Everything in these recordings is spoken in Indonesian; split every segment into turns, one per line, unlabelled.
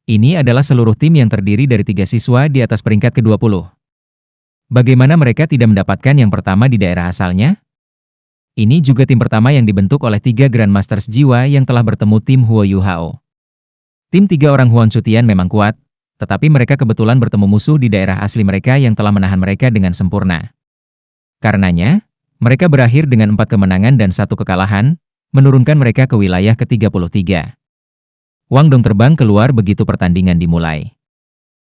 Ini adalah seluruh tim yang terdiri dari 3 siswa di atas peringkat ke-20. Bagaimana mereka tidak mendapatkan yang pertama di daerah asalnya? Ini juga tim pertama yang dibentuk oleh 3 Grandmasters jiwa yang telah bertemu tim Huo Yu Hao. Tim 3 orang Huang Chutian memang kuat, tetapi mereka kebetulan bertemu musuh di daerah asli mereka yang telah menahan mereka dengan sempurna. Karenanya, mereka berakhir dengan 4 kemenangan dan 1 kekalahan, menurunkan mereka ke wilayah ke-33. Wang Dong terbang keluar begitu pertandingan dimulai.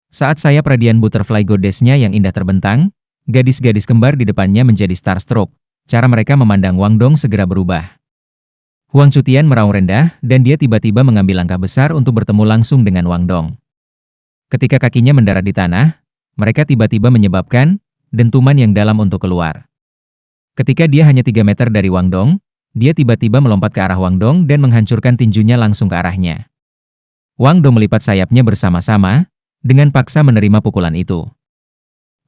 Saat sayap radian butterfly goddess-nya yang indah terbentang, gadis-gadis kembar di depannya menjadi starstruck. Cara mereka memandang Wang Dong segera berubah. Huang Chutian meraung rendah dan dia tiba-tiba mengambil langkah besar untuk bertemu langsung dengan Wang Dong. Ketika kakinya mendarat di tanah, mereka tiba-tiba menyebabkan dentuman yang dalam untuk keluar. Ketika dia hanya 3 meter dari Wang Dong, dia tiba-tiba melompat ke arah Wang Dong dan menghancurkan tinjunya langsung ke arahnya. Wang Dong melipat sayapnya bersama-sama, dengan paksa menerima pukulan itu.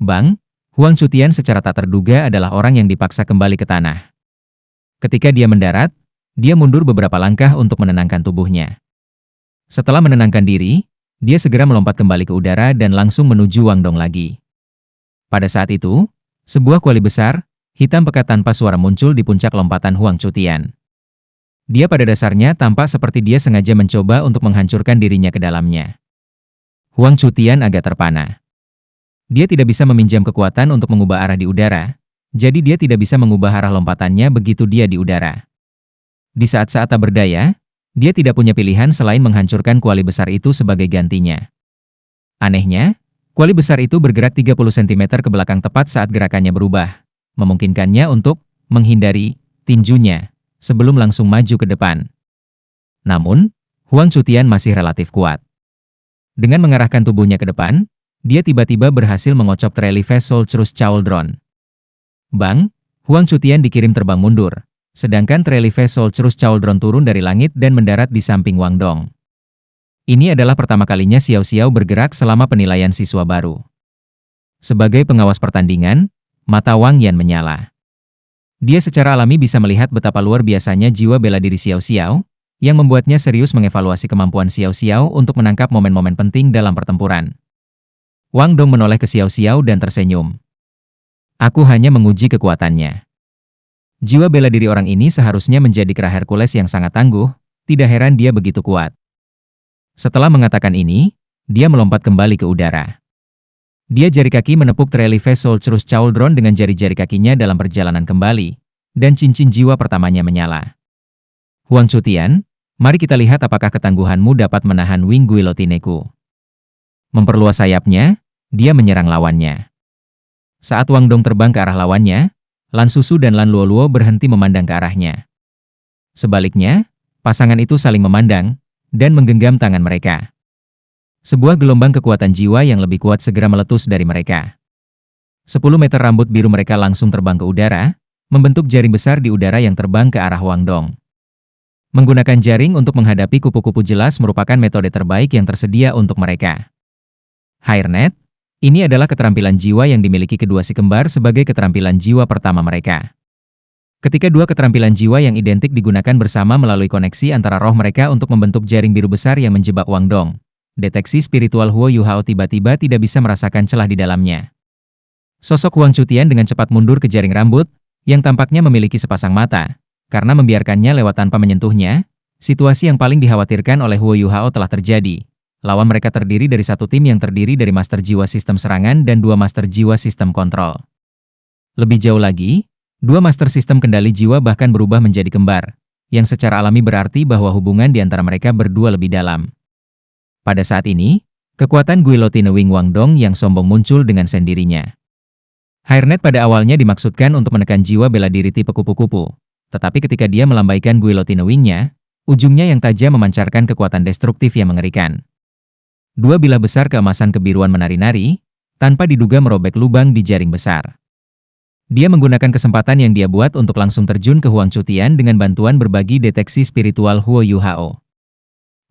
Bang! Huang Chutian secara tak terduga adalah orang yang dipaksa kembali ke tanah. Ketika dia mendarat, dia mundur beberapa langkah untuk menenangkan tubuhnya. Setelah menenangkan diri, dia segera melompat kembali ke udara dan langsung menuju Wang Dong lagi. Pada saat itu, sebuah kuali besar, hitam pekat tanpa suara muncul di puncak lompatan Huang Chutian. Dia pada dasarnya tampak seperti dia sengaja mencoba untuk menghancurkan dirinya ke dalamnya. Huang Chutian agak terpana. Dia tidak bisa meminjam kekuatan untuk mengubah arah di udara, jadi dia tidak bisa mengubah arah lompatannya begitu dia di udara. Di saat-saat tak berdaya, dia tidak punya pilihan selain menghancurkan kuali besar itu sebagai gantinya. Anehnya, kuali besar itu bergerak 30 cm ke belakang tepat saat gerakannya berubah, memungkinkannya untuk menghindari tinjunya sebelum langsung maju ke depan. Namun, Huang Chutian masih relatif kuat. Dengan mengarahkan tubuhnya ke depan, dia tiba-tiba berhasil mengocok Trelife Solcherus Chauldron. Bang! Huang Chutian dikirim terbang mundur, sedangkan Trelife Solcherus Chauldron turun dari langit dan mendarat di samping Wang Dong. Ini adalah pertama kalinya Xiao Xiao bergerak selama penilaian siswa baru. Sebagai pengawas pertandingan, mata Wang Yan menyala. Dia secara alami bisa melihat betapa luar biasanya jiwa bela diri Xiao Xiao, yang membuatnya serius mengevaluasi kemampuan Xiao Xiao untuk menangkap momen-momen penting dalam pertempuran. Wang Dong menoleh ke Xiao Xiao dan tersenyum. Aku hanya menguji kekuatannya. Jiwa bela diri orang ini seharusnya menjadi kera Hercules yang sangat tangguh, tidak heran dia begitu kuat. Setelah mengatakan ini, dia melompat kembali ke udara. Dia jari kaki menepuk Trelife Solcherus Chauldron dengan jari-jari kakinya dalam perjalanan kembali, dan cincin jiwa pertamanya menyala. Huang Chutian, mari kita lihat apakah ketangguhanmu dapat menahan Wing Guillotineku. Memperluas sayapnya, dia menyerang lawannya. Saat Wang Dong terbang ke arah lawannya, Lan Susu dan Lan Luoluo berhenti memandang ke arahnya. Sebaliknya, pasangan itu saling memandang dan menggenggam tangan mereka. Sebuah gelombang kekuatan jiwa yang lebih kuat segera meletus dari mereka. 10 meter rambut biru mereka langsung terbang ke udara, membentuk jaring besar di udara yang terbang ke arah Wang Dong. Menggunakan jaring untuk menghadapi kupu-kupu jelas merupakan metode terbaik yang tersedia untuk mereka. Hairnet, ini adalah keterampilan jiwa yang dimiliki kedua si kembar sebagai keterampilan jiwa pertama mereka. Ketika dua keterampilan jiwa yang identik digunakan bersama melalui koneksi antara roh mereka untuk membentuk jaring biru besar yang menjebak Wang Dong, deteksi spiritual Huo Yu Hao tiba-tiba tidak bisa merasakan celah di dalamnya. Sosok Huang Chutian dengan cepat mundur ke jaring rambut, yang tampaknya memiliki sepasang mata. Karena membiarkannya lewat tanpa menyentuhnya, situasi yang paling dikhawatirkan oleh Huo Yu Hao telah terjadi. Lawan mereka terdiri dari satu tim yang terdiri dari Master Jiwa Sistem Serangan dan 2 Master Jiwa Sistem Kontrol. Lebih jauh lagi, 2 Master Sistem Kendali Jiwa bahkan berubah menjadi kembar, yang secara alami berarti bahwa hubungan di antara mereka berdua lebih dalam. Pada saat ini, kekuatan Guillotine Wing Wang Dong yang sombong muncul dengan sendirinya. Hairnet pada awalnya dimaksudkan untuk menekan jiwa bela diri tipe kupu-kupu, tetapi ketika dia melambaikan Guillotine Wing-nya, ujungnya yang tajam memancarkan kekuatan destruktif yang mengerikan. 2 bilah besar keemasan kebiruan menari-nari, tanpa diduga merobek lubang di jaring besar. Dia menggunakan kesempatan yang dia buat untuk langsung terjun ke Huang Chutian dengan bantuan berbagi deteksi spiritual Huo Yu Hao.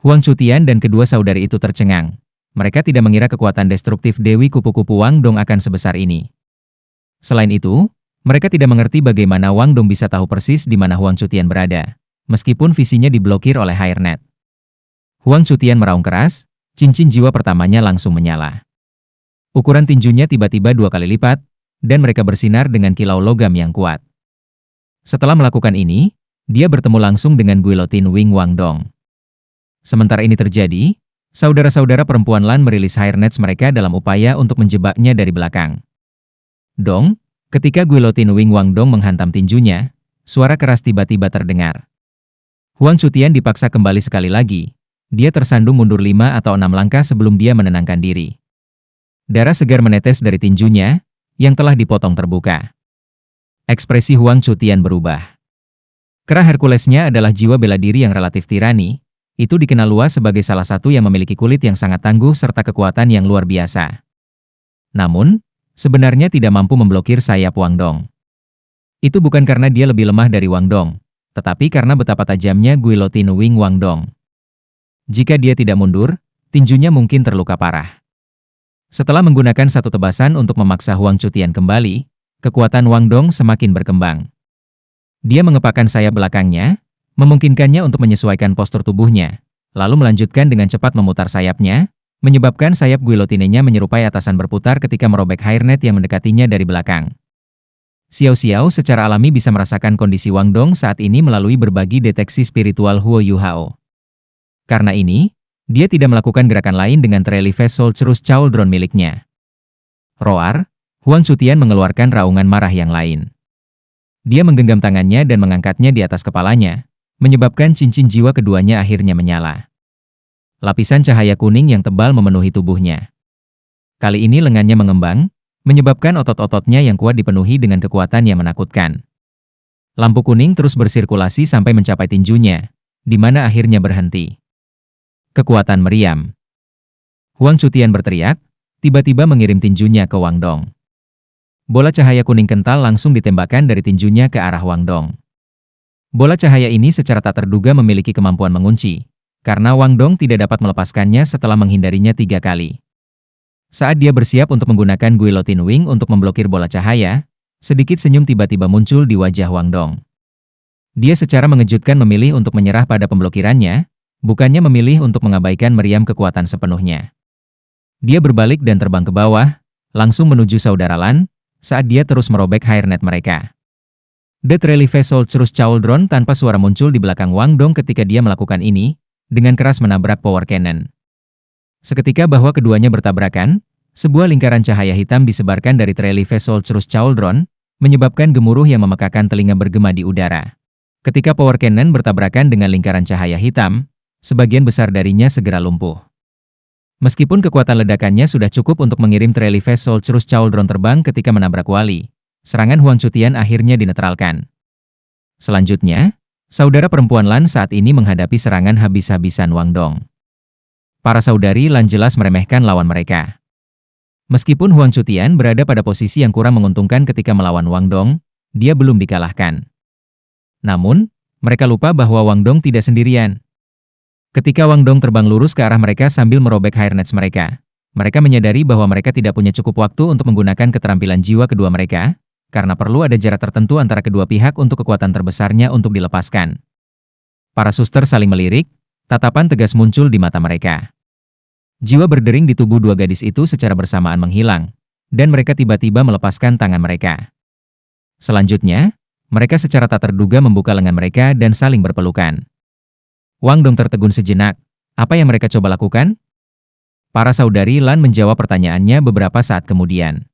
Huang Chutian dan kedua saudari itu tercengang. Mereka tidak mengira kekuatan destruktif Dewi Kupu-Kupu Wang Dong akan sebesar ini. Selain itu, mereka tidak mengerti bagaimana Wang Dong bisa tahu persis di mana Huang Chutian berada, meskipun visinya diblokir oleh Hairnet. Huang Chutian meraung keras, cincin jiwa pertamanya langsung menyala. Ukuran tinjunya tiba-tiba 2 kali lipat, dan mereka bersinar dengan kilau logam yang kuat. Setelah melakukan ini, dia bertemu langsung dengan Guillotine Wing Wangdong. Sementara ini terjadi, saudara-saudara perempuan Lan merilis hair nets mereka dalam upaya untuk menjebaknya dari belakang. Dong, ketika Guillotine Wing Wangdong menghantam tinjunya, suara keras tiba-tiba terdengar. Huang Chutian dipaksa kembali sekali lagi. Dia tersandung mundur 5 atau 6 langkah sebelum dia menenangkan diri. Darah segar menetes dari tinjunya, yang telah dipotong terbuka. Ekspresi Huang Chutian berubah. Kera Herkulesnya adalah jiwa bela diri yang relatif tirani. Itu dikenal luas sebagai salah satu yang memiliki kulit yang sangat tangguh serta kekuatan yang luar biasa. Namun, sebenarnya tidak mampu memblokir sayap Wang Dong. Itu bukan karena dia lebih lemah dari Wang Dong, tetapi karena betapa tajamnya Guillotine Wing Wang Dong. Jika dia tidak mundur, tinjunya mungkin terluka parah. Setelah menggunakan satu tebasan untuk memaksa Huang Chutian kembali, kekuatan Wang Dong semakin berkembang. Dia mengepakkan sayap belakangnya, memungkinkannya untuk menyesuaikan postur tubuhnya, lalu melanjutkan dengan cepat memutar sayapnya, menyebabkan sayap guillotinenya menyerupai atasan berputar ketika merobek hairnet yang mendekatinya dari belakang. Xiao Xiao secara alami bisa merasakan kondisi Wang Dong saat ini melalui berbagi deteksi spiritual Huo Yu Hao. Karena ini, dia tidak melakukan gerakan lain dengan Trelive Soulcherus Cauldron miliknya. Roar, Huang Chutian mengeluarkan raungan marah yang lain. Dia menggenggam tangannya dan mengangkatnya di atas kepalanya, menyebabkan cincin jiwa keduanya akhirnya menyala. Lapisan cahaya kuning yang tebal memenuhi tubuhnya. Kali ini lengannya mengembang, menyebabkan otot-ototnya yang kuat dipenuhi dengan kekuatan yang menakutkan. Lampu kuning terus bersirkulasi sampai mencapai tinjunya, di mana akhirnya berhenti. Kekuatan meriam. Huang Chutian berteriak, tiba-tiba mengirim tinjunya ke Wang Dong. Bola cahaya kuning kental langsung ditembakkan dari tinjunya ke arah Wang Dong. Bola cahaya ini secara tak terduga memiliki kemampuan mengunci, karena Wang Dong tidak dapat melepaskannya setelah menghindarinya 3 kali. Saat dia bersiap untuk menggunakan Guillotine Wing untuk memblokir bola cahaya, sedikit senyum tiba-tiba muncul di wajah Wang Dong. Dia secara mengejutkan memilih untuk menyerah pada pemblokirannya, bukannya memilih untuk mengabaikan meriam kekuatan sepenuhnya. Dia berbalik dan terbang ke bawah, langsung menuju saudara Lan, saat dia terus merobek hairnet mereka. The Trelive Soulcherus Cauldron tanpa suara muncul di belakang Wang Dong ketika dia melakukan ini, dengan keras menabrak power cannon. Seketika bahwa keduanya bertabrakan, sebuah lingkaran cahaya hitam disebarkan dari Trelive Soulcherus Cauldron, menyebabkan gemuruh yang memekakan telinga bergema di udara. Ketika power cannon bertabrakan dengan lingkaran cahaya hitam, sebagian besar darinya segera lumpuh. Meskipun kekuatan ledakannya sudah cukup untuk mengirim Trelive Soulcherus Cauldron terbang ketika menabrak Wali, serangan Huang Chutian akhirnya dinetralkan. Selanjutnya, saudara perempuan Lan saat ini menghadapi serangan habis-habisan Wang Dong. Para saudari Lan jelas meremehkan lawan mereka. Meskipun Huang Chutian berada pada posisi yang kurang menguntungkan ketika melawan Wang Dong, dia belum dikalahkan. Namun, mereka lupa bahwa Wang Dong tidak sendirian. Ketika Wang Dong terbang lurus ke arah mereka sambil merobek hairnets mereka menyadari bahwa mereka tidak punya cukup waktu untuk menggunakan keterampilan jiwa kedua mereka, karena perlu ada jarak tertentu antara kedua pihak untuk kekuatan terbesarnya untuk dilepaskan. Para suster saling melirik, tatapan tegas muncul di mata mereka. Jiwa berdering di tubuh dua gadis itu secara bersamaan menghilang, dan mereka tiba-tiba melepaskan tangan mereka. Selanjutnya, mereka secara tak terduga membuka lengan mereka dan saling berpelukan. Wang Dong tertegun sejenak. Apa yang mereka coba lakukan? Para saudari Lan menjawab pertanyaannya beberapa saat kemudian.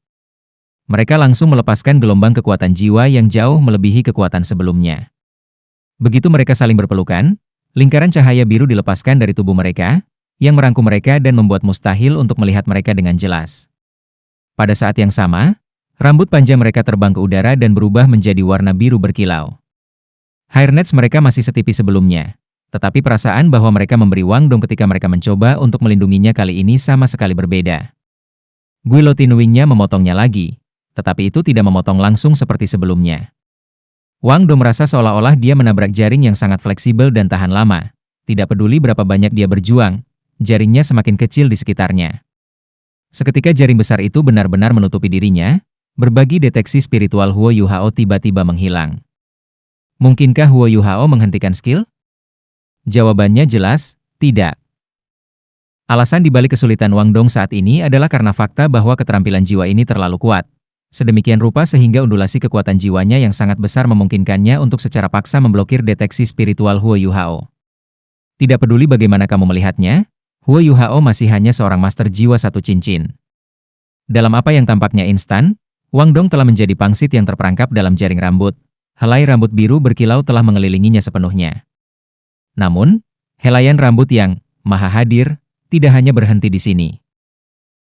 Mereka langsung melepaskan gelombang kekuatan jiwa yang jauh melebihi kekuatan sebelumnya. Begitu mereka saling berpelukan, lingkaran cahaya biru dilepaskan dari tubuh mereka, yang merangkum mereka dan membuat mustahil untuk melihat mereka dengan jelas. Pada saat yang sama, rambut panjang mereka terbang ke udara dan berubah menjadi warna biru berkilau. Hairnets mereka masih setipis sebelumnya. Tetapi perasaan bahwa mereka memberi Wang Dong ketika mereka mencoba untuk melindunginya kali ini sama sekali berbeda. Guillotine Wing-nya memotongnya lagi, tetapi itu tidak memotong langsung seperti sebelumnya. Wang Dong merasa seolah-olah dia menabrak jaring yang sangat fleksibel dan tahan lama. Tidak peduli berapa banyak dia berjuang, jaringnya semakin kecil di sekitarnya. Seketika jaring besar itu benar-benar menutupi dirinya, berbagi deteksi spiritual Huo Yu Hao tiba-tiba menghilang. Mungkinkah Huo Yu Hao menghentikan skill? Jawabannya jelas, tidak. Alasan dibalik kesulitan Wang Dong saat ini adalah karena fakta bahwa keterampilan jiwa ini terlalu kuat. Sedemikian rupa sehingga undulasi kekuatan jiwanya yang sangat besar memungkinkannya untuk secara paksa memblokir deteksi spiritual Huo Yuhao. Tidak peduli bagaimana kamu melihatnya, Huo Yuhao masih hanya seorang master jiwa satu cincin. Dalam apa yang tampaknya instan, Wang Dong telah menjadi pangsit yang terperangkap dalam jaring rambut. Helai rambut biru berkilau telah mengelilinginya sepenuhnya. Namun, helaian rambut yang maha hadir tidak hanya berhenti di sini.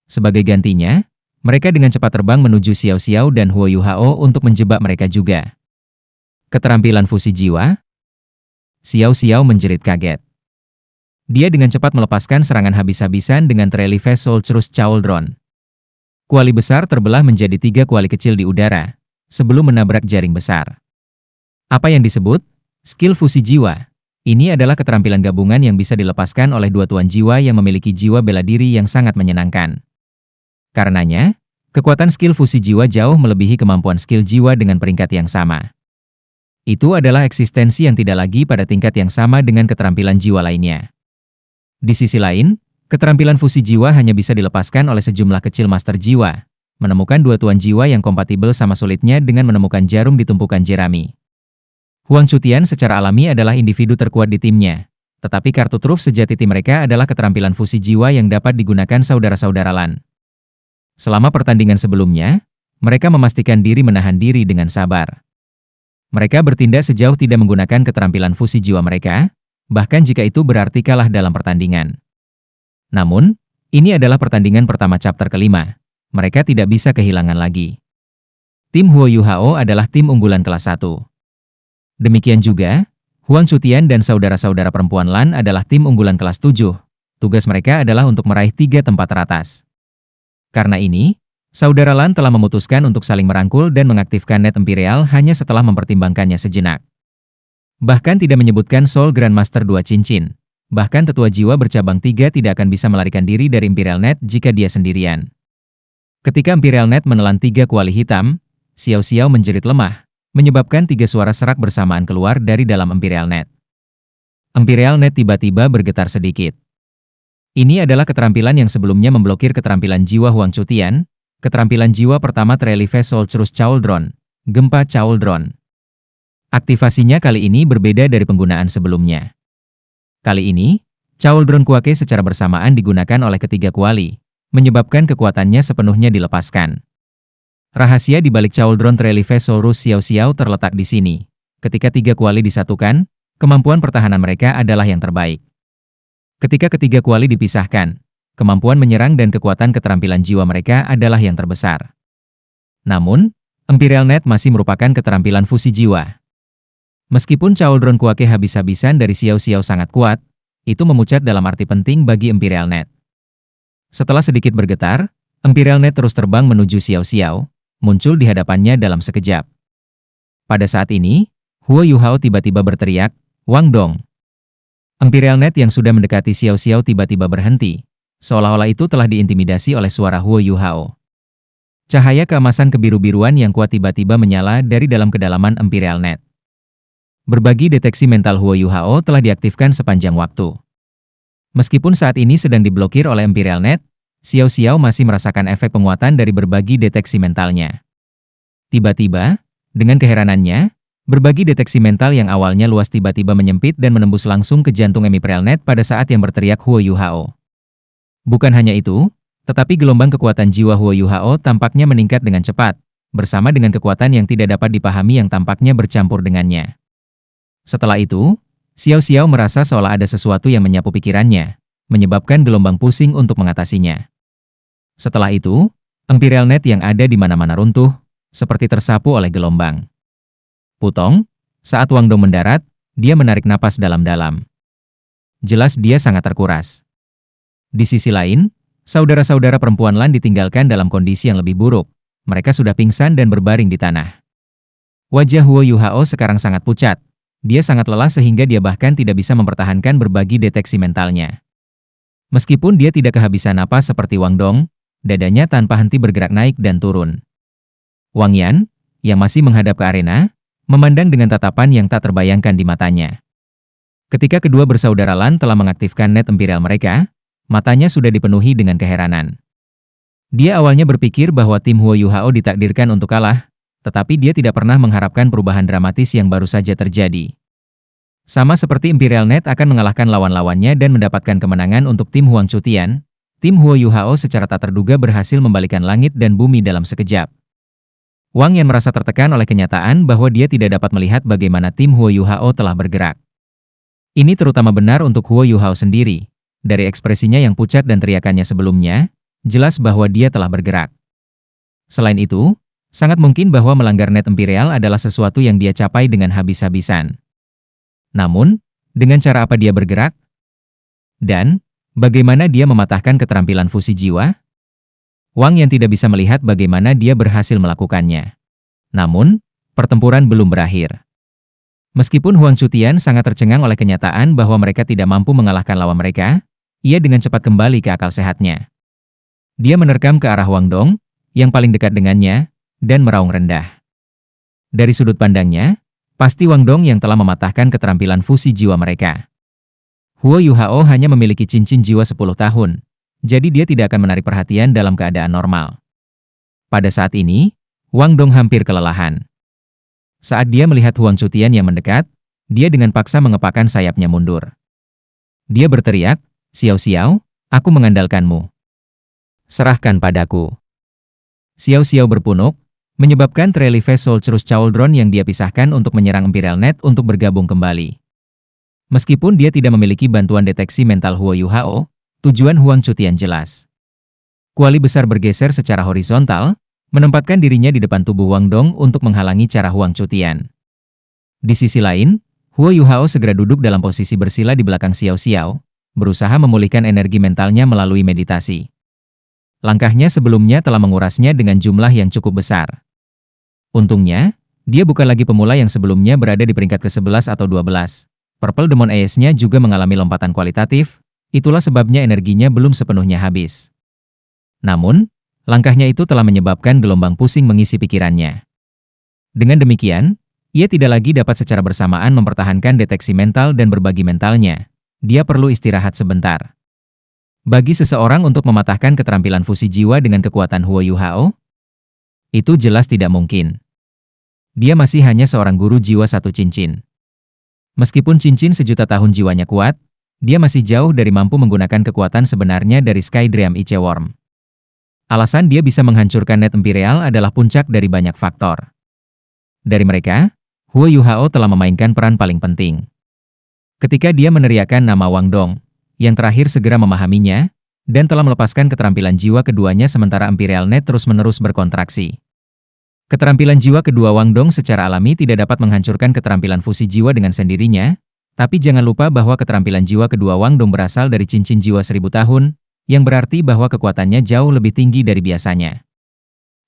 Sebagai gantinya, mereka dengan cepat terbang menuju Xiao Xiao dan Huo Yuhao untuk menjebak mereka juga. Keterampilan fusi jiwa? Xiao Xiao menjerit kaget. Dia dengan cepat melepaskan serangan habis-habisan dengan Trelife Soul Crush Cauldron. Kuali besar terbelah menjadi 3 kuali kecil di udara, sebelum menabrak jaring besar. Apa yang disebut skill fusi jiwa? Ini adalah keterampilan gabungan yang bisa dilepaskan oleh dua tuan jiwa yang memiliki jiwa bela diri yang sangat menyenangkan. Karenanya, kekuatan skill fusi jiwa jauh melebihi kemampuan skill jiwa dengan peringkat yang sama. Itu adalah eksistensi yang tidak lagi pada tingkat yang sama dengan keterampilan jiwa lainnya. Di sisi lain, keterampilan fusi jiwa hanya bisa dilepaskan oleh sejumlah kecil master jiwa. Menemukan dua tuan jiwa yang kompatibel sama sulitnya dengan menemukan jarum di tumpukan jerami. Huang Chutian secara alami adalah individu terkuat di timnya, tetapi kartu truf sejati tim mereka adalah keterampilan fusi jiwa yang dapat digunakan saudara-saudara Lan. Selama pertandingan sebelumnya, mereka memastikan diri menahan diri dengan sabar. Mereka bertindak sejauh tidak menggunakan keterampilan fusi jiwa mereka, bahkan jika itu berarti kalah dalam pertandingan. Namun, ini adalah pertandingan pertama chapter kelima. Mereka tidak bisa kehilangan lagi. Tim Huo Yuhao adalah tim unggulan kelas 1. Demikian juga, Huang Chutian dan saudara-saudara perempuan Lan adalah tim unggulan kelas 7. Tugas mereka adalah untuk meraih 3 tempat teratas. Karena ini, saudara Lan telah memutuskan untuk saling merangkul dan mengaktifkan Net Imperial hanya setelah mempertimbangkannya sejenak. Bahkan tidak menyebutkan Soul Grandmaster 2 cincin. Bahkan tetua jiwa bercabang 3 tidak akan bisa melarikan diri dari Imperial Net jika dia sendirian. Ketika Imperial Net menelan 3 kuali hitam, Xiao Xiao menjerit lemah, menyebabkan 3 suara serak bersamaan keluar dari dalam Imperial Net. Imperial Net tiba-tiba bergetar sedikit. Ini adalah keterampilan yang sebelumnya memblokir keterampilan jiwa Huang Chutian, keterampilan jiwa pertama Trelife Soul Crush Cauldron, Gempa Cauldron. Aktivasinya kali ini berbeda dari penggunaan sebelumnya. Kali ini, Cauldron Quake secara bersamaan digunakan oleh ketiga kuali, menyebabkan kekuatannya sepenuhnya dilepaskan. Rahasia di balik Cauldron Trelife Soul Xiao Xiao terletak di sini. Ketika 3 kuali disatukan, kemampuan pertahanan mereka adalah yang terbaik. Ketika ketiga kuali dipisahkan, kemampuan menyerang dan kekuatan keterampilan jiwa mereka adalah yang terbesar. Namun, Imperial Net masih merupakan keterampilan fusi jiwa. Meskipun Cauldron Quake habis-habisan dari Xiao Xiao sangat kuat, itu memucat dalam arti penting bagi Imperial Net. Setelah sedikit bergetar, Imperial Net terus terbang menuju Xiao Xiao, muncul di hadapannya dalam sekejap. Pada saat ini, Huo Yuhao tiba-tiba berteriak, "Wang Dong!" Imperial Net yang sudah mendekati Xiao Xiao tiba-tiba berhenti, seolah-olah itu telah diintimidasi oleh suara Huo Yuhao. Cahaya keemasan kebiru-biruan yang kuat tiba-tiba menyala dari dalam kedalaman Imperial Net. Berbagi deteksi mental Huo Yuhao telah diaktifkan sepanjang waktu. Meskipun saat ini sedang diblokir oleh Imperial Net, Xiao Xiao masih merasakan efek penguatan dari berbagi deteksi mentalnya. Tiba-tiba, dengan keheranannya, berbagi deteksi mental yang awalnya luas tiba-tiba menyempit dan menembus langsung ke jantung Imperial Net pada saat yang berteriak Huo Yuhao. Bukan hanya itu, tetapi gelombang kekuatan jiwa Huo Yuhao tampaknya meningkat dengan cepat, bersama dengan kekuatan yang tidak dapat dipahami yang tampaknya bercampur dengannya. Setelah itu, Xiao Xiao merasa seolah ada sesuatu yang menyapu pikirannya, menyebabkan gelombang pusing untuk mengatasinya. Setelah itu, Imperial Net yang ada di mana-mana runtuh, seperti tersapu oleh gelombang. Putong, saat Wang Dong mendarat, dia menarik napas dalam-dalam. Jelas dia sangat terkuras. Di sisi lain, saudara-saudara perempuan Lan ditinggalkan dalam kondisi yang lebih buruk. Mereka sudah pingsan dan berbaring di tanah. Wajah Huo Yuhao sekarang sangat pucat. Dia sangat lelah sehingga dia bahkan tidak bisa mempertahankan berbagi deteksi mentalnya. Meskipun dia tidak kehabisan napas seperti Wang Dong, dadanya tanpa henti bergerak naik dan turun. Wang Yan, yang masih menghadap ke arena, memandang dengan tatapan yang tak terbayangkan di matanya. Ketika kedua bersaudara Lan telah mengaktifkan Net Imperial mereka, Matanya sudah dipenuhi dengan keheranan. Dia awalnya berpikir bahwa tim Huo Yuhao ditakdirkan untuk kalah, tetapi dia tidak pernah mengharapkan perubahan dramatis yang baru saja terjadi. Sama seperti Imperial Net akan mengalahkan lawan-lawannya dan mendapatkan kemenangan untuk tim Huang Chutian, tim Huo Yuhao secara tak terduga berhasil membalikan langit dan bumi dalam sekejap. Wang Yan merasa tertekan oleh kenyataan bahwa dia tidak dapat melihat bagaimana tim Huo Yuhao telah bergerak. Ini terutama benar untuk Huo Yuhao sendiri. Dari ekspresinya yang pucat dan teriakannya sebelumnya, jelas bahwa dia telah bergerak. Selain itu, sangat mungkin bahwa melanggar net Imperial adalah sesuatu yang dia capai dengan habis-habisan. Namun, dengan cara apa dia bergerak? Dan, bagaimana dia mematahkan keterampilan fusi jiwa? Wang Yan tidak bisa melihat bagaimana dia berhasil melakukannya. Namun, pertempuran belum berakhir. Meskipun Huang Chutian sangat tercengang oleh kenyataan bahwa mereka tidak mampu mengalahkan lawan mereka, ia dengan cepat kembali ke akal sehatnya. Dia menerkam ke arah Wang Dong, yang paling dekat dengannya, dan meraung rendah. Dari sudut pandangnya, pasti Wang Dong yang telah mematahkan keterampilan fusi jiwa mereka. Huo Yuhao hanya memiliki cincin jiwa 10 tahun, jadi dia tidak akan menarik perhatian dalam keadaan normal. Pada saat ini, Wang Dong hampir kelelahan. Saat dia melihat Huang Chutian yang mendekat, dia dengan paksa mengepakkan sayapnya mundur. Dia berteriak, "Xiao Xiao, aku mengandalkanmu. Serahkan padaku." Xiao Xiao berpunuk, menyebabkan Trelife Solcherus Cauldron yang dia pisahkan untuk menyerang Imperial Net untuk bergabung kembali. Meskipun dia tidak memiliki bantuan deteksi mental Huo Yuhao, tujuan Huang Chutian jelas. Kuali besar bergeser secara horizontal, menempatkan dirinya di depan tubuh Wang Dong untuk menghalangi cara Huang Chutian. Di sisi lain, Huo Yuhao segera duduk dalam posisi bersila di belakang Xiao Xiao, berusaha memulihkan energi mentalnya melalui meditasi. Langkahnya sebelumnya telah mengurasnya dengan jumlah yang cukup besar. Untungnya, dia bukan lagi pemula yang sebelumnya berada di peringkat ke-11 atau 12. Purple Demon Ace-nya juga mengalami lompatan kualitatif, itulah sebabnya energinya belum sepenuhnya habis. Namun, langkahnya itu telah menyebabkan gelombang pusing mengisi pikirannya. Dengan demikian, ia tidak lagi dapat secara bersamaan mempertahankan deteksi mental dan berbagi mentalnya. Dia perlu istirahat sebentar. Bagi seseorang untuk mematahkan keterampilan fusi jiwa dengan kekuatan Huo Yuhao, itu jelas tidak mungkin. Dia masih hanya seorang guru jiwa satu cincin. Meskipun cincin sejuta tahun jiwanya kuat, dia masih jauh dari mampu menggunakan kekuatan sebenarnya dari Sky Dream Ice Worm. Alasan dia bisa menghancurkan net Imperial adalah puncak dari banyak faktor. Dari mereka, Huo Yuhao telah memainkan peran paling penting. Ketika dia meneriakkan nama Wang Dong, yang terakhir segera memahaminya, dan telah melepaskan keterampilan jiwa keduanya sementara Imperial Net terus-menerus berkontraksi. Keterampilan jiwa kedua Wang Dong secara alami tidak dapat menghancurkan keterampilan fusi jiwa dengan sendirinya, tapi jangan lupa bahwa keterampilan jiwa kedua Wang Dong berasal dari cincin jiwa 1000 tahun, yang berarti bahwa kekuatannya jauh lebih tinggi dari biasanya.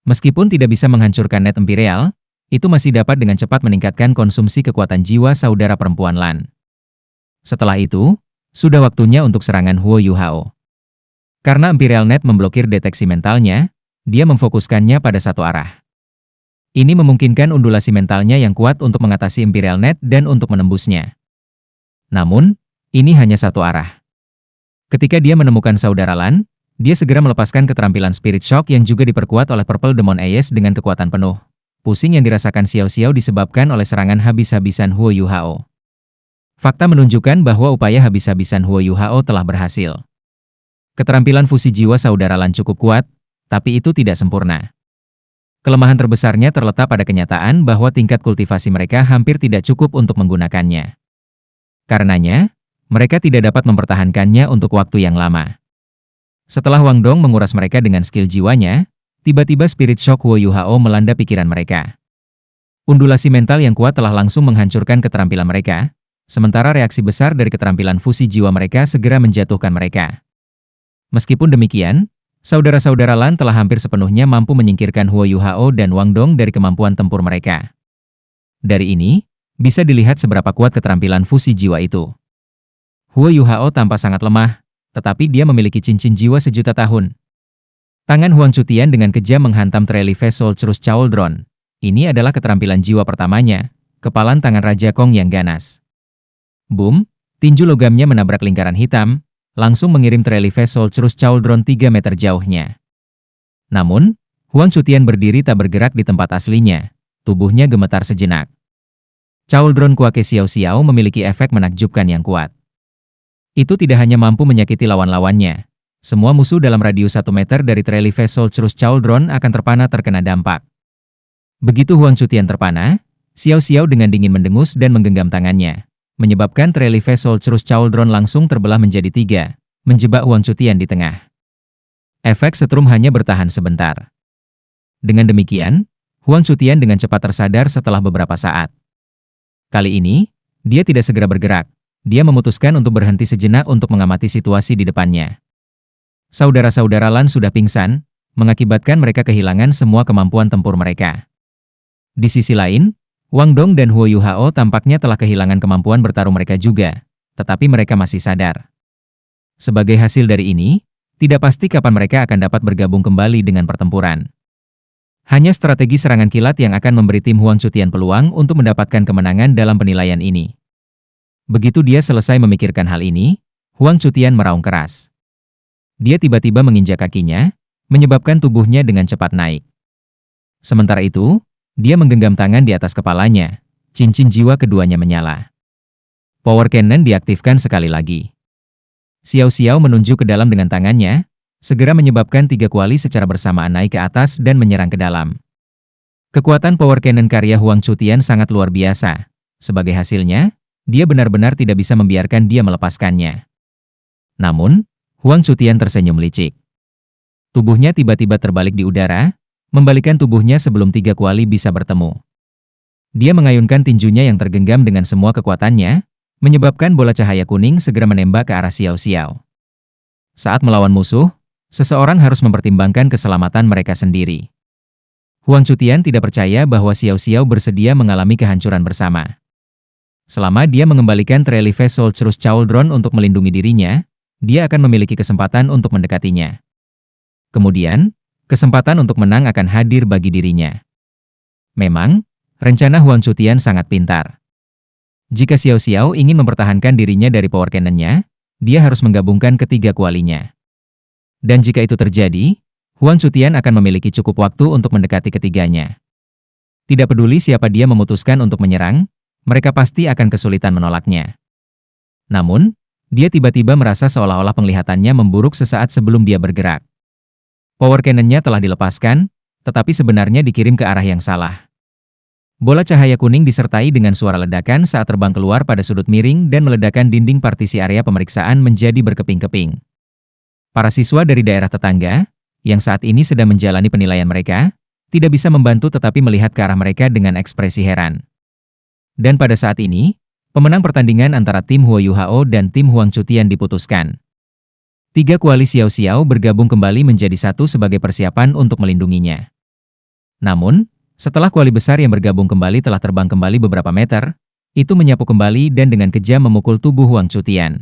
Meskipun tidak bisa menghancurkan net Imperial, itu masih dapat dengan cepat meningkatkan konsumsi kekuatan jiwa saudara perempuan Lan. Setelah itu, sudah waktunya untuk serangan Huo Yuhao. Karena Imperial Net memblokir deteksi mentalnya, dia memfokuskannya pada satu arah. Ini memungkinkan undulasi mentalnya yang kuat untuk mengatasi Imperial Net dan untuk menembusnya. Namun, ini hanya satu arah. Ketika dia menemukan saudara Lan, dia segera melepaskan keterampilan Spirit Shock yang juga diperkuat oleh Purple Demon Ace dengan kekuatan penuh. Pusing yang dirasakan Xiao Xiao disebabkan oleh serangan habis-habisan Huo Yuhao. Fakta menunjukkan bahwa upaya habis-habisan Huo Yuhao telah berhasil. Keterampilan fusi jiwa saudara Lan cukup kuat, tapi itu tidak sempurna. Kelemahan terbesarnya terletak pada kenyataan bahwa tingkat kultivasi mereka hampir tidak cukup untuk menggunakannya. Karenanya, mereka tidak dapat mempertahankannya untuk waktu yang lama. Setelah Wang Dong menguras mereka dengan skill jiwanya, tiba-tiba Spirit Shock Huo Yuhao melanda pikiran mereka. Undulasi mental yang kuat telah langsung menghancurkan keterampilan mereka, sementara reaksi besar dari keterampilan fusi jiwa mereka segera menjatuhkan mereka. Meskipun demikian, saudara-saudara Lan telah hampir sepenuhnya mampu menyingkirkan Huo Yuhao dan Wang Dong dari kemampuan tempur mereka. Dari ini, bisa dilihat seberapa kuat keterampilan fusi jiwa itu. Huo Yuhao tampak sangat lemah, tetapi dia memiliki cincin jiwa sejuta tahun. Tangan Huang Chutian dengan kejam menghantam Trelife Solcherus Cauldron. Ini adalah keterampilan jiwa pertamanya, kepalan tangan Raja Kong yang ganas. Boom, tinju logamnya menabrak lingkaran hitam, langsung mengirim Trailing Vessel Cruise Cauldron 3 meter jauhnya. Namun, Huang Chutian berdiri tak bergerak di tempat aslinya, tubuhnya gemetar sejenak. Cauldron Kuake Xiao Xiao memiliki efek menakjubkan yang kuat. Itu tidak hanya mampu menyakiti lawan-lawannya, semua musuh dalam radius 1 meter dari Trailing Vessel Cruise Cauldron akan terkena dampak. Begitu Huang Chutian terpana, Xiao Xiao dengan dingin mendengus dan menggenggam tangannya, menyebabkan Trailing Vessel Cruise Cauldron langsung terbelah menjadi 3, menjebak Huang Chutian di tengah. Efek setrum hanya bertahan sebentar. Dengan demikian, Huang Chutian dengan cepat tersadar setelah beberapa saat. Kali ini, dia tidak segera bergerak. Dia memutuskan untuk berhenti sejenak untuk mengamati situasi di depannya. Saudara-saudara Lan sudah pingsan, mengakibatkan mereka kehilangan semua kemampuan tempur mereka. Di sisi lain, Wang Dong dan Huo Yuhao tampaknya telah kehilangan kemampuan bertarung mereka juga, tetapi mereka masih sadar. Sebagai hasil dari ini, tidak pasti kapan mereka akan dapat bergabung kembali dengan pertempuran. Hanya strategi serangan kilat yang akan memberi tim Huang Chutian peluang untuk mendapatkan kemenangan dalam penilaian ini. Begitu dia selesai memikirkan hal ini, Huang Chutian meraung keras. Dia tiba-tiba menginjak kakinya, menyebabkan tubuhnya dengan cepat naik. Sementara itu, dia menggenggam tangan di atas kepalanya, cincin jiwa keduanya menyala. Power Cannon diaktifkan sekali lagi. Xiao Xiao menunjuk ke dalam dengan tangannya, segera menyebabkan 3 kuali secara bersamaan naik ke atas dan menyerang ke dalam. Kekuatan Power Cannon karya Huang Chutian sangat luar biasa. Sebagai hasilnya, dia benar-benar tidak bisa membiarkan dia melepaskannya. Namun, Huang Chutian tersenyum licik. Tubuhnya tiba-tiba terbalik di udara, membalikkan tubuhnya sebelum 3 kuali bisa bertemu. Dia mengayunkan tinjunya yang tergenggam dengan semua kekuatannya, menyebabkan bola cahaya kuning segera menembak ke arah Xiao Xiao. Saat melawan musuh, seseorang harus mempertimbangkan keselamatan mereka sendiri. Huang Chutian tidak percaya bahwa Xiao Xiao bersedia mengalami kehancuran bersama. Selama dia mengembalikan Trailing Vessel Cruise Cauldron untuk melindungi dirinya, dia akan memiliki kesempatan untuk mendekatinya. Kemudian, kesempatan untuk menang akan hadir bagi dirinya. Memang, rencana Huang Chutian sangat pintar. Jika Xiao Xiao ingin mempertahankan dirinya dari Power Cannon-nya, dia harus menggabungkan ketiga kualinya. Dan jika itu terjadi, Huang Chutian akan memiliki cukup waktu untuk mendekati ketiganya. Tidak peduli siapa dia memutuskan untuk menyerang, mereka pasti akan kesulitan menolaknya. Namun, dia tiba-tiba merasa seolah-olah penglihatannya memburuk sesaat sebelum dia bergerak. Power Cannon-nya telah dilepaskan, tetapi sebenarnya dikirim ke arah yang salah. Bola cahaya kuning disertai dengan suara ledakan saat terbang keluar pada sudut miring dan meledakkan dinding partisi area pemeriksaan menjadi berkeping-keping. Para siswa dari daerah tetangga, yang saat ini sedang menjalani penilaian mereka, tidak bisa membantu tetapi melihat ke arah mereka dengan ekspresi heran. Dan pada saat ini, pemenang pertandingan antara tim Huo Yuhao dan tim Huang Chutian diputuskan. 3 kuali Xiao Xiao bergabung kembali menjadi satu sebagai persiapan untuk melindunginya. Namun, setelah kuali besar yang bergabung kembali telah terbang kembali beberapa meter, itu menyapu kembali dan dengan kejam memukul tubuh Huang Chutian.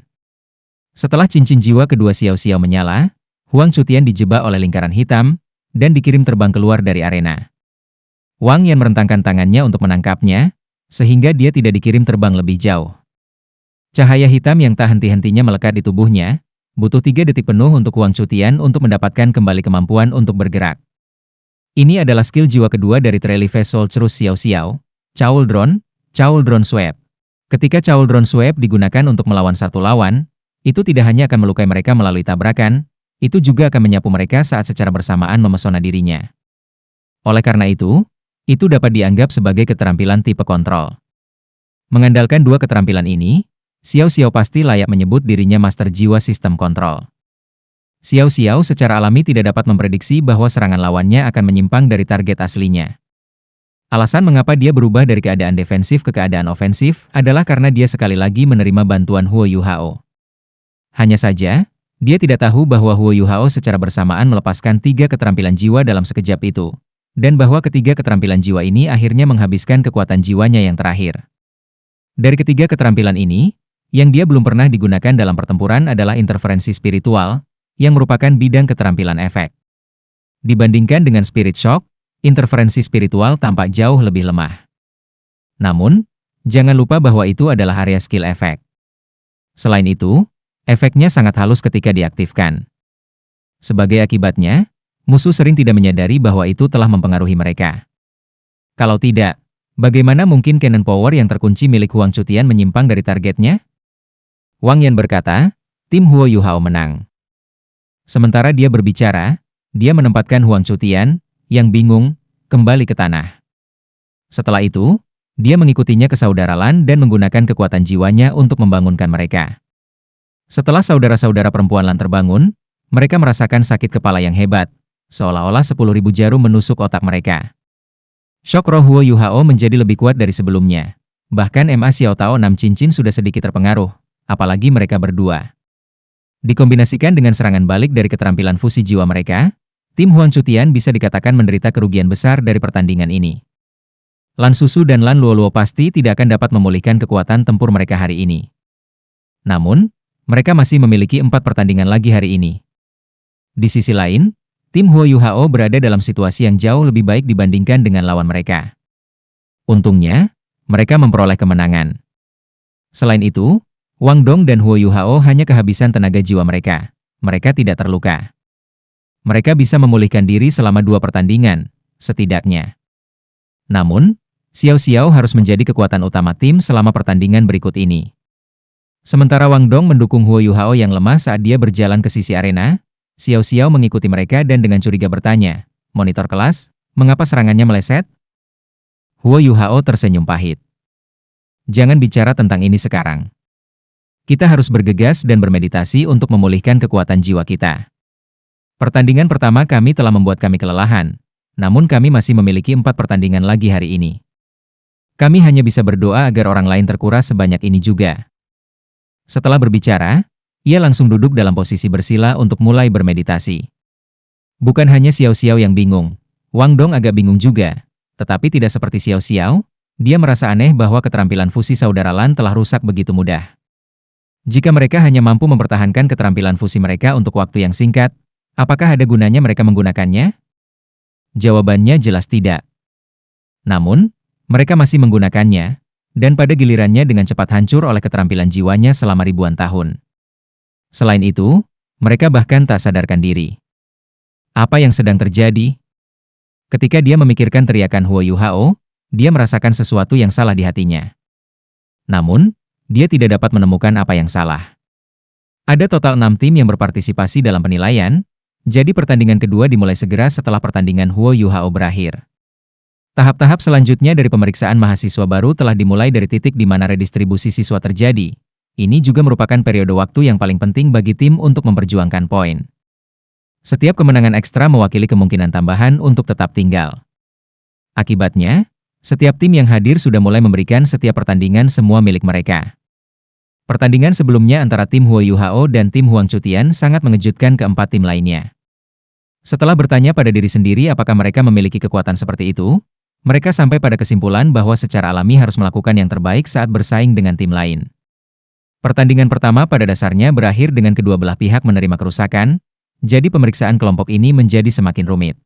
Setelah cincin jiwa kedua Xiao Xiao menyala, Huang Chutian dijebak oleh lingkaran hitam dan dikirim terbang keluar dari arena. Wang Yan merentangkan tangannya untuk menangkapnya, sehingga dia tidak dikirim terbang lebih jauh. Cahaya hitam yang tak henti-hentinya melekat di tubuhnya, butuh 3 detik penuh untuk Huang Chutian untuk mendapatkan kembali kemampuan untuk bergerak. Ini adalah skill jiwa kedua dari Trailing Vessel Cruise Xiao Xiao, Cauldron Sweep. Ketika Cauldron Sweep digunakan untuk melawan satu lawan, itu tidak hanya akan melukai mereka melalui tabrakan, itu juga akan menyapu mereka saat secara bersamaan memesona dirinya. Oleh karena itu dapat dianggap sebagai keterampilan tipe kontrol. Mengandalkan 2 keterampilan ini, Xiao Xiao pasti layak menyebut dirinya master jiwa sistem kontrol. Xiao Xiao secara alami tidak dapat memprediksi bahwa serangan lawannya akan menyimpang dari target aslinya. Alasan mengapa dia berubah dari keadaan defensif ke keadaan ofensif adalah karena dia sekali lagi menerima bantuan Huo Yuhao. Hanya saja, dia tidak tahu bahwa Huo Yuhao secara bersamaan melepaskan 3 keterampilan jiwa dalam sekejap itu, dan bahwa ketiga keterampilan jiwa ini akhirnya menghabiskan kekuatan jiwanya yang terakhir. Dari ketiga keterampilan ini, yang dia belum pernah digunakan dalam pertempuran adalah interferensi spiritual, yang merupakan bidang keterampilan efek. Dibandingkan dengan Spirit Shock, interferensi spiritual tampak jauh lebih lemah. Namun, jangan lupa bahwa itu adalah area skill efek. Selain itu, Efeknya sangat halus ketika diaktifkan. Sebagai akibatnya, musuh sering tidak menyadari bahwa itu telah mempengaruhi mereka. Kalau tidak, bagaimana mungkin cannon power yang terkunci milik Huang Chutian menyimpang dari targetnya? Wang Yan berkata, tim Huo Yuhao menang. Sementara dia berbicara, dia menempatkan Huang Chutian, yang bingung, kembali ke tanah. Setelah itu, dia mengikutinya ke saudara Lan dan menggunakan kekuatan jiwanya untuk membangunkan mereka. Setelah saudara-saudara perempuan Lan terbangun, mereka merasakan sakit kepala yang hebat, seolah-olah 10.000 jarum menusuk otak mereka. Shock roh Huo Yuhao menjadi lebih kuat dari sebelumnya. Bahkan MA Xiao Tao 6 cincin sudah sedikit terpengaruh, apalagi mereka berdua. Dikombinasikan dengan serangan balik dari keterampilan fusi jiwa mereka, tim Huang Chutian bisa dikatakan menderita kerugian besar dari pertandingan ini. Lan Susu dan Lan Luoluo pasti tidak akan dapat memulihkan kekuatan tempur mereka hari ini. Namun, mereka masih memiliki 4 pertandingan lagi hari ini. Di sisi lain, tim Huo Yuhao berada dalam situasi yang jauh lebih baik dibandingkan dengan lawan mereka. Untungnya, mereka memperoleh kemenangan. Selain itu, Wang Dong dan Huo Yuhao hanya kehabisan tenaga jiwa mereka. Mereka tidak terluka. Mereka bisa memulihkan diri selama 2 pertandingan, setidaknya. Namun, Xiao Xiao harus menjadi kekuatan utama tim selama pertandingan berikut ini. Sementara Wang Dong mendukung Huo Yuhao yang lemah saat dia berjalan ke sisi arena, Xiao Xiao mengikuti mereka dan dengan curiga bertanya, "Monitor kelas, mengapa serangannya meleset?" Huo Yuhao tersenyum pahit. "Jangan bicara tentang ini sekarang. Kita harus bergegas dan bermeditasi untuk memulihkan kekuatan jiwa kita. Pertandingan pertama kami telah membuat kami kelelahan, namun kami masih memiliki 4 pertandingan lagi hari ini. Kami hanya bisa berdoa agar orang lain terkuras sebanyak ini juga." Setelah berbicara, ia langsung duduk dalam posisi bersila untuk mulai bermeditasi. Bukan hanya Xiao Xiao yang bingung, Wang Dong agak bingung juga. Tetapi tidak seperti Xiao Xiao, dia merasa aneh bahwa keterampilan fusi saudara Lan telah rusak begitu mudah. Jika mereka hanya mampu mempertahankan keterampilan fusi mereka untuk waktu yang singkat, apakah ada gunanya mereka menggunakannya? Jawabannya jelas tidak. Namun, mereka masih menggunakannya, dan pada gilirannya dengan cepat hancur oleh keterampilan jiwanya selama ribuan tahun. Selain itu, mereka bahkan tak sadarkan diri. Apa yang sedang terjadi? Ketika dia memikirkan teriakan Huo Yuhao, dia merasakan sesuatu yang salah di hatinya. Namun, dia tidak dapat menemukan apa yang salah. Ada total 6 tim yang berpartisipasi dalam penilaian, jadi pertandingan kedua dimulai segera setelah pertandingan Huo Yuhao berakhir. Tahap-tahap selanjutnya dari pemeriksaan mahasiswa baru telah dimulai dari titik di mana redistribusi siswa terjadi. Ini juga merupakan periode waktu yang paling penting bagi tim untuk memperjuangkan poin. Setiap kemenangan ekstra mewakili kemungkinan tambahan untuk tetap tinggal. Akibatnya, setiap tim yang hadir sudah mulai memberikan setiap pertandingan semua milik mereka. Pertandingan sebelumnya antara tim Huo Yuhao dan tim Huang Chutian sangat mengejutkan keempat tim lainnya. Setelah bertanya pada diri sendiri apakah mereka memiliki kekuatan seperti itu, mereka sampai pada kesimpulan bahwa secara alami harus melakukan yang terbaik saat bersaing dengan tim lain. Pertandingan pertama pada dasarnya berakhir dengan kedua belah pihak menerima kerusakan, jadi pemeriksaan kelompok ini menjadi semakin rumit.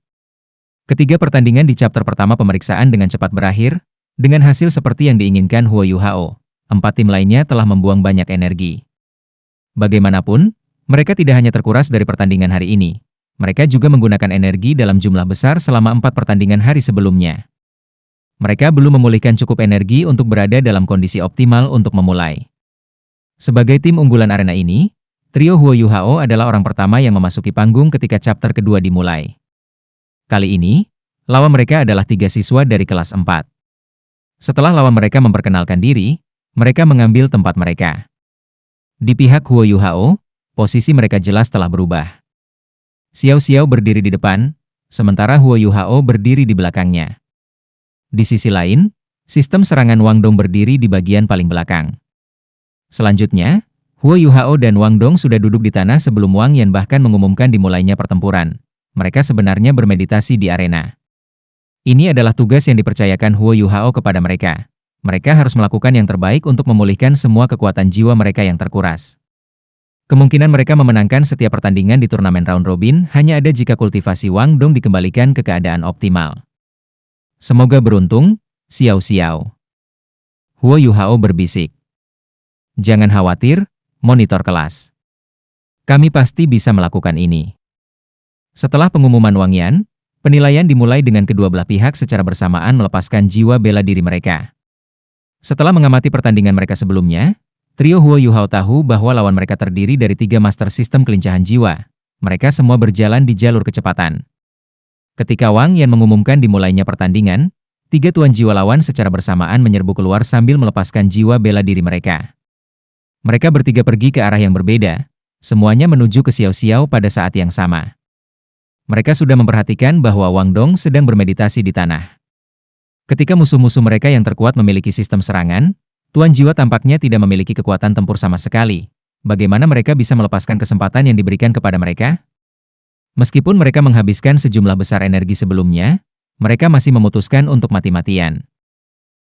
Ketiga pertandingan di chapter pertama pemeriksaan dengan cepat berakhir, dengan hasil seperti yang diinginkan Huo Yuhao. 4 tim lainnya telah membuang banyak energi. Bagaimanapun, mereka tidak hanya terkuras dari pertandingan hari ini, mereka juga menggunakan energi dalam jumlah besar selama 4 pertandingan hari sebelumnya. Mereka belum memulihkan cukup energi untuk berada dalam kondisi optimal untuk memulai. Sebagai tim unggulan arena ini, trio Huo Yuhao adalah orang pertama yang memasuki panggung ketika chapter kedua dimulai. Kali ini, lawan mereka adalah 3 siswa dari kelas 4. Setelah lawan mereka memperkenalkan diri, mereka mengambil tempat mereka. Di pihak Huo Yuhao, posisi mereka jelas telah berubah. Xiao Xiao berdiri di depan, sementara Huo Yuhao berdiri di belakangnya. Di sisi lain, sistem serangan Wang Dong berdiri di bagian paling belakang. Selanjutnya, Huo Yuhao dan Wang Dong sudah duduk di tanah sebelum Wang Yan bahkan mengumumkan dimulainya pertempuran. Mereka sebenarnya bermeditasi di arena. Ini adalah tugas yang dipercayakan Huo Yuhao kepada mereka. Mereka harus melakukan yang terbaik untuk memulihkan semua kekuatan jiwa mereka yang terkuras. Kemungkinan mereka memenangkan setiap pertandingan di turnamen round robin hanya ada jika kultivasi Wang Dong dikembalikan ke keadaan optimal. Semoga beruntung, Xiao Xiao. Huo Yuhao berbisik. Jangan khawatir, monitor kelas. Kami pasti bisa melakukan ini. Setelah pengumuman Wang Yan, penilaian dimulai dengan kedua belah pihak secara bersamaan melepaskan jiwa bela diri mereka. Setelah mengamati pertandingan mereka sebelumnya, trio Huo Yuhao tahu bahwa lawan mereka terdiri dari 3 master sistem kelincahan jiwa. Mereka semua berjalan di jalur kecepatan. Ketika Wang Yan mengumumkan dimulainya pertandingan, 3 tuan jiwa lawan secara bersamaan menyerbu keluar sambil melepaskan jiwa bela diri mereka. Mereka bertiga pergi ke arah yang berbeda, semuanya menuju ke Xiao Xiao pada saat yang sama. Mereka sudah memperhatikan bahwa Wang Dong sedang bermeditasi di tanah. Ketika musuh-musuh mereka yang terkuat memiliki sistem serangan, tuan jiwa tampaknya tidak memiliki kekuatan tempur sama sekali. Bagaimana mereka bisa melepaskan kesempatan yang diberikan kepada mereka? Meskipun mereka menghabiskan sejumlah besar energi sebelumnya, mereka masih memutuskan untuk mati-matian.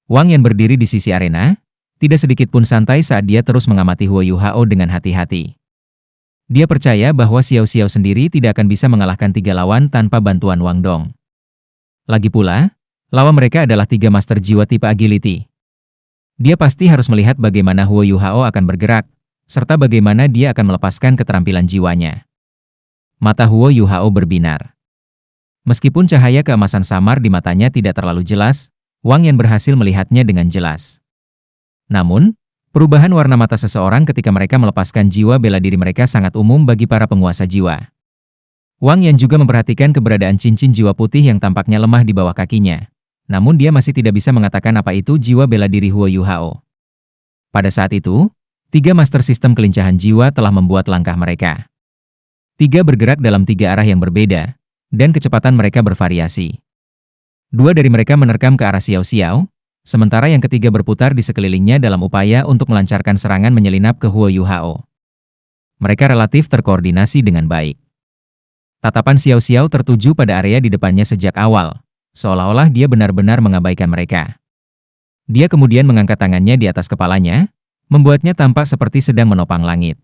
Wang Yan berdiri di sisi arena, tidak sedikit pun santai saat dia terus mengamati Huo Yuhao dengan hati-hati. Dia percaya bahwa Xiao Xiao sendiri tidak akan bisa mengalahkan 3 lawan tanpa bantuan Wang Dong. Lagi pula, lawan mereka adalah 3 master jiwa tipe agility. Dia pasti harus melihat bagaimana Huo Yuhao akan bergerak, serta bagaimana dia akan melepaskan keterampilan jiwanya. Mata Huo Yuhao berbinar. Meskipun cahaya keemasan samar di matanya tidak terlalu jelas, Wang Yan berhasil melihatnya dengan jelas. Namun, perubahan warna mata seseorang ketika mereka melepaskan jiwa bela diri mereka sangat umum bagi para penguasa jiwa. Wang Yan juga memperhatikan keberadaan cincin jiwa putih yang tampaknya lemah di bawah kakinya. Namun dia masih tidak bisa mengatakan apa itu jiwa bela diri Huo Yuhao. Pada saat itu, 3 master sistem kelincahan jiwa telah membuat langkah mereka. 3 bergerak dalam 3 arah yang berbeda, dan kecepatan mereka bervariasi. 2 dari mereka menerkam ke arah Xiao Xiao, sementara yang ketiga berputar di sekelilingnya dalam upaya untuk melancarkan serangan menyelinap ke Huo Yuhao. Mereka relatif terkoordinasi dengan baik. Tatapan Xiao Xiao tertuju pada area di depannya sejak awal, seolah-olah dia benar-benar mengabaikan mereka. Dia kemudian mengangkat tangannya di atas kepalanya, membuatnya tampak seperti sedang menopang langit.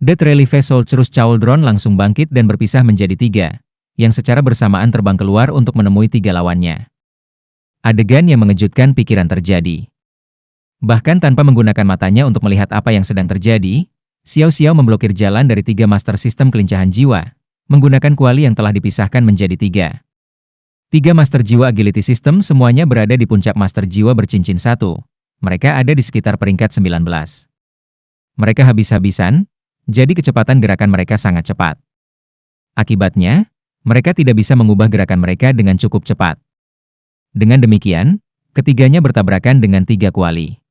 The Relief Soldiers Chauldron langsung bangkit dan berpisah menjadi 3, yang secara bersamaan terbang keluar untuk menemui 3 lawannya. Adegan yang mengejutkan pikiran terjadi. Bahkan tanpa menggunakan matanya untuk melihat apa yang sedang terjadi, Xiao Xiao memblokir jalan dari 3 master sistem kelincahan jiwa, menggunakan kuali yang telah dipisahkan menjadi 3. 3 master jiwa agility system semuanya berada di puncak master jiwa bercincin 1. Mereka ada di sekitar peringkat 19. Mereka habis-habisan, jadi kecepatan gerakan mereka sangat cepat. Akibatnya, mereka tidak bisa mengubah gerakan mereka dengan cukup cepat. Dengan demikian, ketiganya bertabrakan dengan 3 kuali.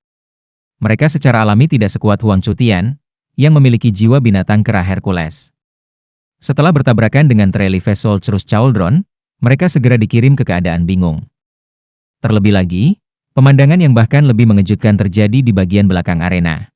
Mereka secara alami tidak sekuat Huang Chutian, yang memiliki jiwa binatang kera Hercules. Setelah bertabrakan dengan Relief Soldiers Chauldron, mereka segera dikirim ke keadaan bingung. Terlebih lagi, pemandangan yang bahkan lebih mengejutkan terjadi di bagian belakang arena.